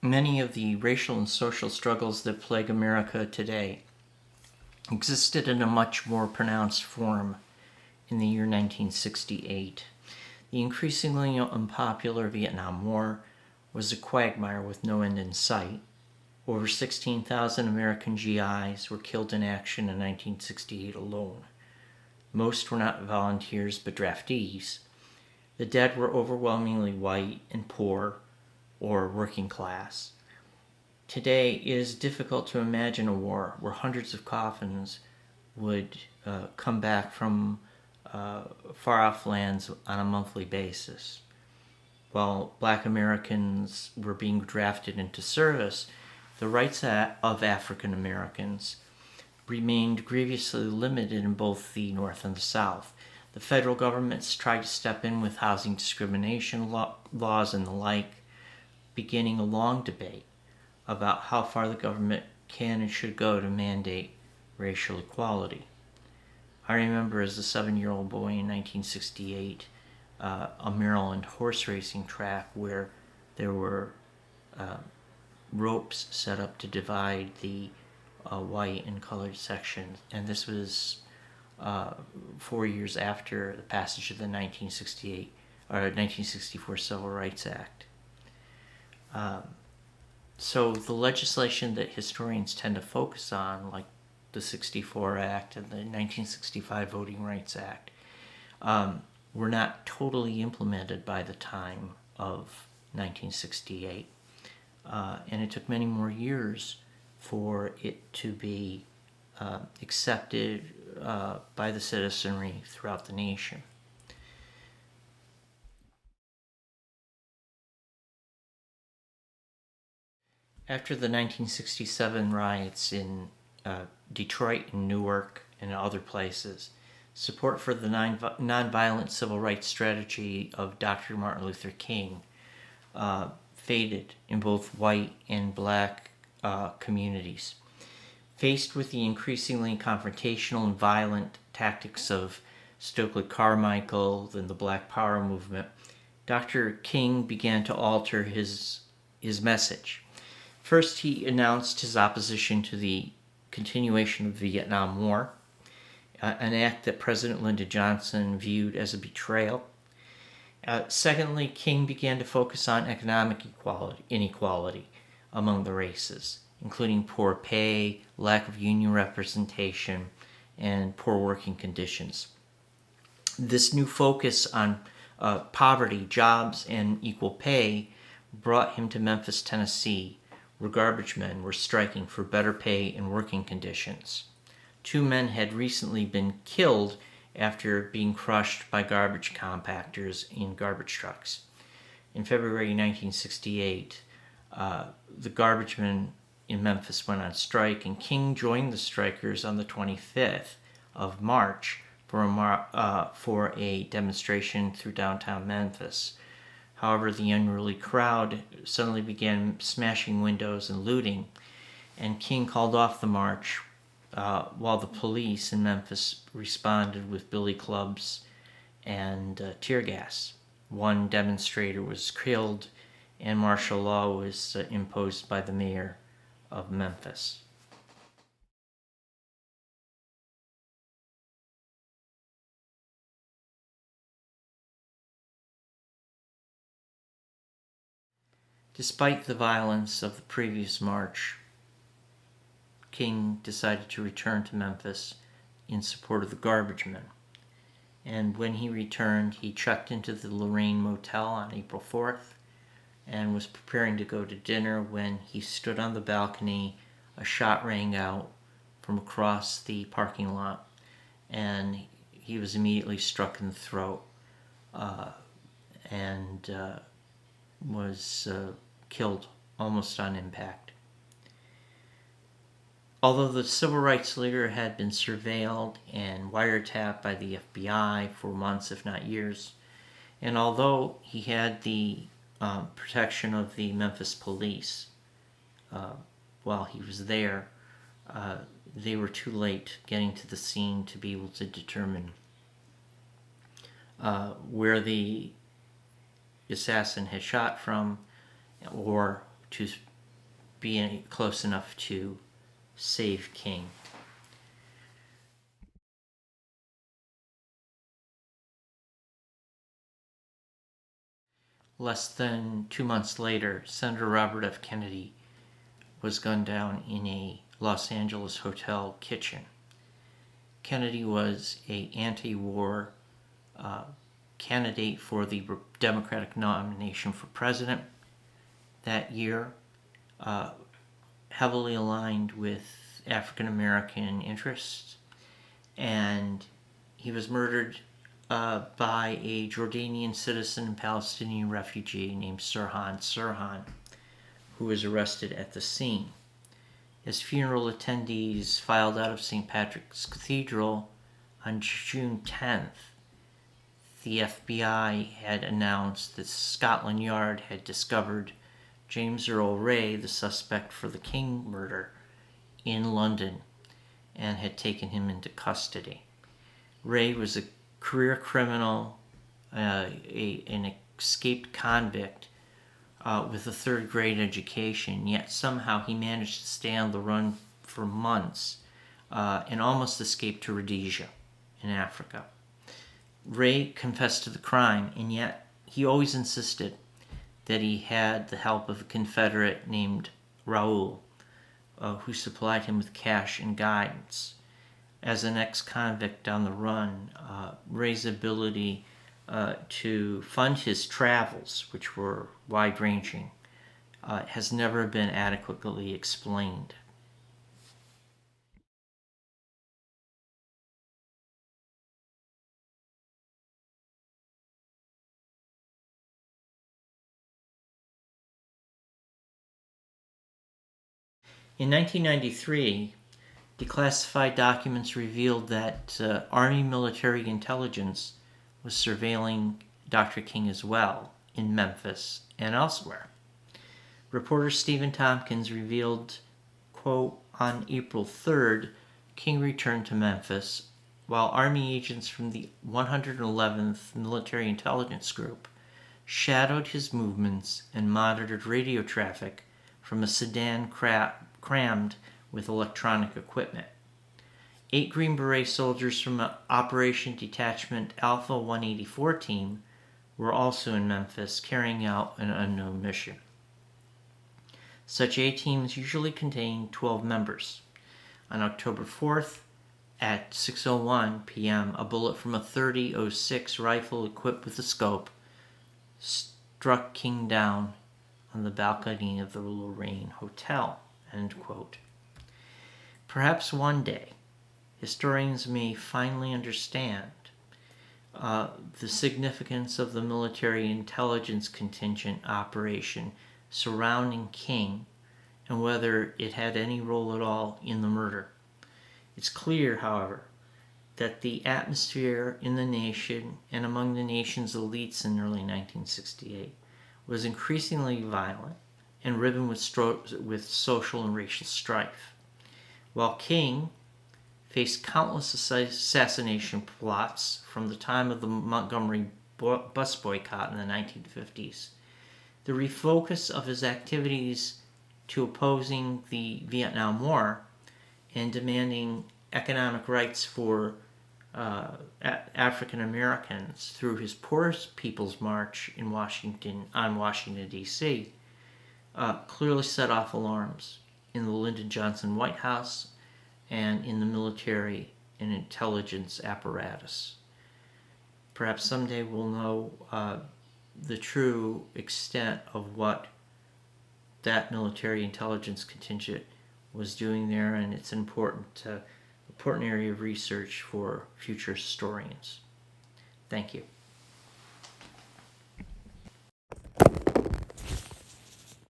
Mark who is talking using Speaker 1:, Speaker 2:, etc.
Speaker 1: many of the racial and social struggles that plague America today existed in a much more pronounced form in the year 1968. The increasingly unpopular Vietnam War was a quagmire with no end in sight. Over 16,000 American GIs were killed in action in 1968 alone. Most were not volunteers but draftees. The dead were overwhelmingly white and poor or working class. Today, it is difficult to imagine a war where hundreds of coffins would come back from far-off lands on a monthly basis. While Black Americans were being drafted into service, the rights of African Americans remained grievously limited in both the North and the South. The federal governments tried to step in with housing discrimination laws and the like, beginning a long debate about how far the government can and should go to mandate racial equality. I remember as a 7-year-old boy in 1968, a Maryland horse racing track where there were ropes set up to divide the white and colored sections, and this was 4 years after the passage of the 1964 Civil Rights Act. So the legislation that historians tend to focus on, like the 64 Act and the 1965 Voting Rights Act, were not totally implemented by the time of 1968. And it took many more years for it to be accepted by the citizenry throughout the nation. After the 1967 riots in Detroit and Newark and other places, support for the nonviolent civil rights strategy of Dr. Martin Luther King faded in both white and black communities. Faced with the increasingly confrontational and violent tactics of Stokely Carmichael and the Black Power movement, Dr. King began to alter his message. First, he announced his opposition to the continuation of the Vietnam War, an act that President Lyndon Johnson viewed as a betrayal. Secondly, King began to focus on economic inequality among the races, including poor pay, lack of union representation, and poor working conditions. This new focus on poverty, jobs, and equal pay brought him to Memphis, Tennessee, where garbage men were striking for better pay and working conditions. 2 men had recently been killed after being crushed by garbage compactors in garbage trucks. In February 1968, the garbage men in Memphis went on strike, and King joined the strikers on the 25th of March for a demonstration through downtown Memphis. However, the unruly crowd suddenly began smashing windows and looting, and King called off the march while the police in Memphis responded with billy clubs and tear gas. 1 demonstrator was killed, and martial law was imposed by the mayor of Memphis. Despite the violence of the previous march, King decided to return to Memphis in support of the garbage men. And when he returned, he checked into the Lorraine Motel on April 4th and was preparing to go to dinner when he stood on the balcony. A shot rang out from across the parking lot, and he was immediately struck in the throat and was killed almost on impact. Although the civil rights leader had been surveilled and wiretapped by the FBI for months, if not years, and although he had the protection of the Memphis police while he was there, they were too late getting to the scene to be able to determine where the assassin had shot from, or to be close enough to save King. Less than 2 months later, Senator Robert F. Kennedy was gunned down in a Los Angeles hotel kitchen. Kennedy was an anti-war candidate for the Democratic nomination for president that year, heavily aligned with African American interests, and he was murdered by a Jordanian citizen and Palestinian refugee named Sirhan, who was arrested at the scene. As funeral attendees filed out of St. Patrick's Cathedral on June 10th, the FBI had announced that Scotland Yard had discovered James Earl Ray, the suspect for the King murder, in London and had taken him into custody. Ray was a career criminal, an escaped convict with a third-grade education, yet somehow he managed to stay on the run for months and almost escaped to Rhodesia in Africa. Ray confessed to the crime, and yet he always insisted that he had the help of a Confederate named Raoul, who supplied him with cash and guidance. As an ex-convict on the run, Ray's ability to fund his travels, which were wide-ranging, has never been adequately explained. In 1993, declassified documents revealed that Army military intelligence was surveilling Dr. King as well in Memphis and elsewhere. Reporter Stephen Tompkins revealed, quote, on April 3rd, King returned to Memphis while Army agents from the 111th Military Intelligence Group shadowed his movements and monitored radio traffic from a sedan crammed with electronic equipment. 8 Green Beret soldiers from Operation Detachment Alpha 184 team were also in Memphis carrying out an unknown mission. Such A teams usually contain 12 members. On October 4th, at 6:01 p.m., a bullet from a .30-06 rifle equipped with a scope struck King down on the balcony of the Lorraine Hotel. End quote. Perhaps one day, historians may finally understand the significance of the military intelligence contingent operation surrounding King and whether it had any role at all in the murder. It's clear, however, that the atmosphere in the nation and among the nation's elites in early 1968 was increasingly violent and riven with social and racial strife. While King faced countless assassination plots from the time of the Montgomery bus boycott in the 1950s, the refocus of his activities to opposing the Vietnam War and demanding economic rights for African Americans through his Poor People's March on Washington, D.C., clearly set off alarms in the Lyndon Johnson White House and in the military and intelligence apparatus. Perhaps someday we'll know the true extent of what that military intelligence contingent was doing there, and it's an important area of research for future historians. Thank you.